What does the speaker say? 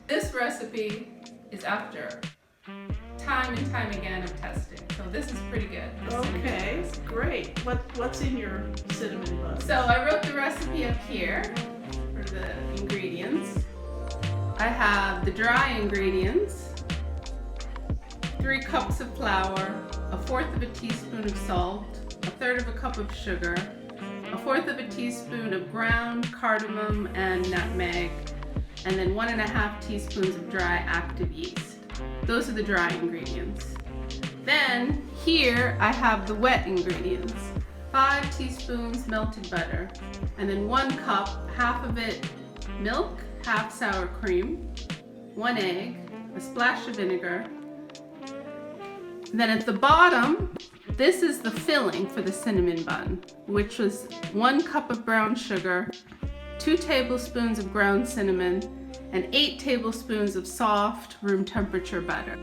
This recipe is after time and time again of testing, so this is pretty good. Okay, great. What's in your cinnamon bun? So I wrote the recipe up here for the ingredients. I have the dry ingredients, 3 cups of flour, 1/4 of a teaspoon of salt, 1/3 of a cup of sugar, 1/4 of a teaspoon of ground cardamom and nutmeg, and then 1½ teaspoons of dry active yeast. Those are the dry ingredients. Then here I have the wet ingredients. 5 teaspoons melted butter, and then 1 cup, half of it milk, half sour cream, 1 egg, a splash of vinegar. And then at the bottom, this is the filling for the cinnamon bun, which was 1 cup of brown sugar, 2 tablespoons of ground cinnamon, and 8 tablespoons of soft room temperature butter.